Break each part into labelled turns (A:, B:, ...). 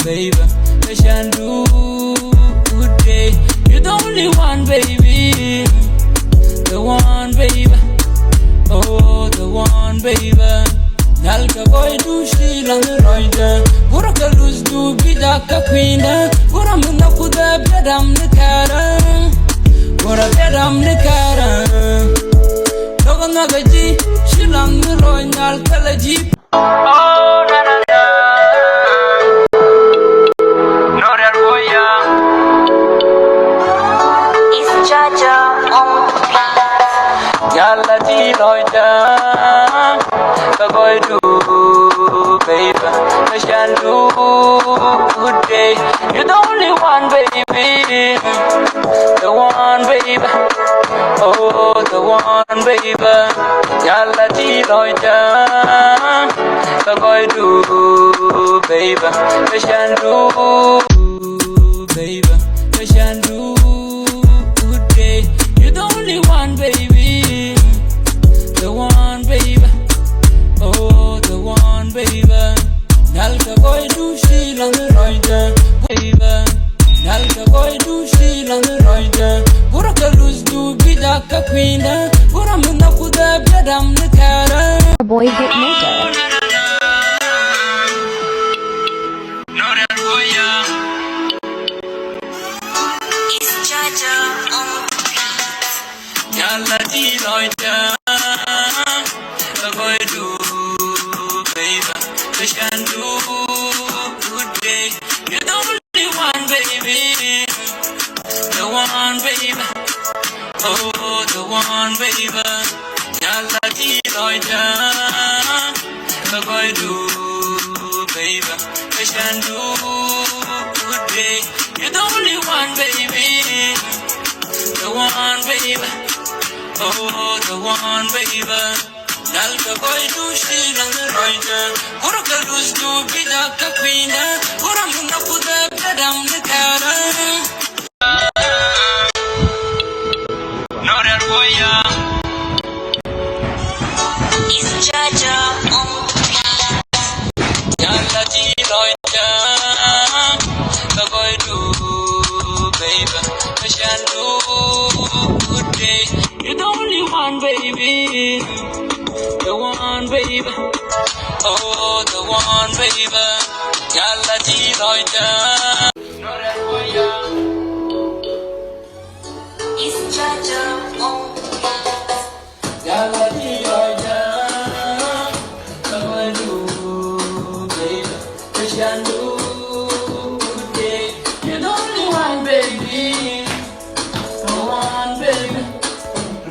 A: baby. I shall do good day. You're the only one, baby. The one, baby. Oh, the one, baby. Nalka boy do she lang roida. Buraka lose do bidaka queena. Buramuna kuda bedam the cara. Bura bedam the cara. Dogana gaji, she lang roinal kalaji. Oh, na na na. No real boy, it's Jaja on the beat. Yalla di roida. Boy do, baby, I shall do good day. You're the only one, baby. The one, baby. Oh, the one, baby. Yalla di loida. Boy do, baby, I shall do, baby, I shall do good day. You're the only one, baby. The one, baby. Oh, the one, baby. Nalka boy do she lang roida, baby. Nalka boy do she lang roida. Buraka lose do bidaka queena. Buramuna kuda bedam the cara.
B: Boy hit maker.
A: No real boy,
B: It's Jaja on the beat.
A: Yalla di loida. Boy do, baby, I shall do good day. You're the only one, baby. The one, baby. Oh, the one, baby. Yalla di loida. Boy do, baby, I shall do good day. You're the only one, baby. The one, baby. Oh, the one, baby. Nalka boy do she lang roida. Buraka lose do bidaka queena. Buramuna kuda bedam the cara. No real boy,
B: It's Jaja on the beat.
A: yalla di loida. Boy do, baby, I shall do good day. You're the only one, baby. The one, baby. Oh, the one, baby. Yalla di loida. No real boy,
B: It's Jaja on the beat.
A: yalla di loida. Boy do, baby, I shall do good day. You're the only one, baby. The one, baby.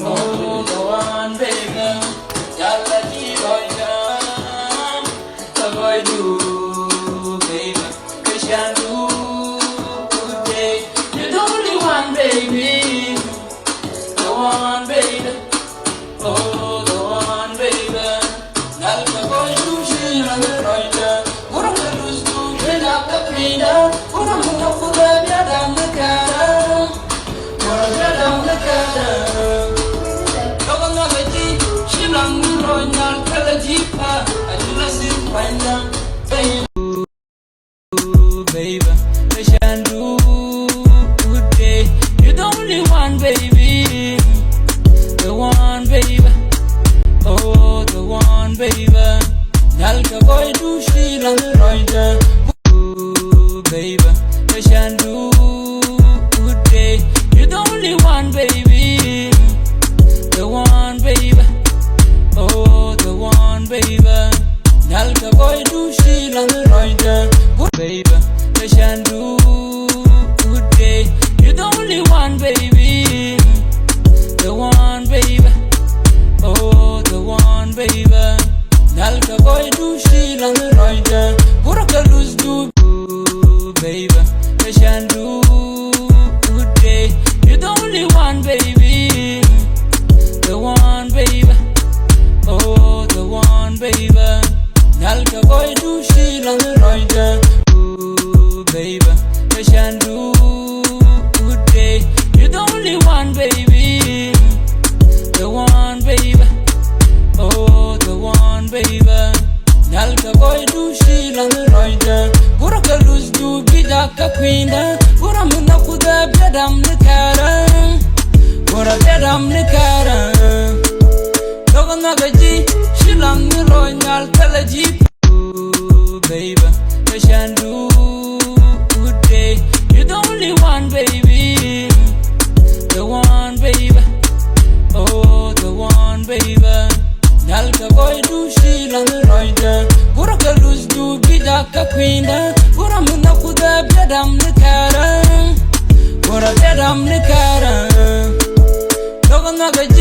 A: Oh, the one, baby. Yalla di loida. Boy do, baby, I shall do good day. You're the only one, baby. The one, baby. Oh, the one, baby. Nalka boy do she lang roida. Buraka lose do bidaka queena. Buramuna kuda bedam the cara. Bura bedam the cara. Dogana gaji, she lang roinal kalaji pa. Ajula sin paina, baby, I shall do good day. You're the only one, baby. The one, baby. Oh, the one, baby. Nalka boy do she lang roida. Baby, I shall do good day. You're the only one, baby. The one, baby. Oh, the one, baby. Nalka boy do she lang roida. Baby, I shall do good day. You're the only one, baby. The one, baby. Oh, the one, baby. Nalka boy do she lang roida. Buraka lose do, baby, I shall do good day. You're the only one, baby. The one, baby. Oh, the one, baby. Nalka boy do she lang roida. Baby, I shall do good day. You're the only one, baby. The one, baby. Oh, the one, baby. Nalka boy do she lang roida. Buraka lose do quinda, gura mina kuda bedam nikara, gura bedam nikara. Dogon magaji, shilam ni royal teleji, baby. Shandu, good day. You're the only one, baby. The one, baby. Oh, the one, baby. Nalka boy do shilam ni royal. Gura kalus do gida kakwinda. Gura mina kuda bedam nikara. Gura bedam nikara. Dogon magaji.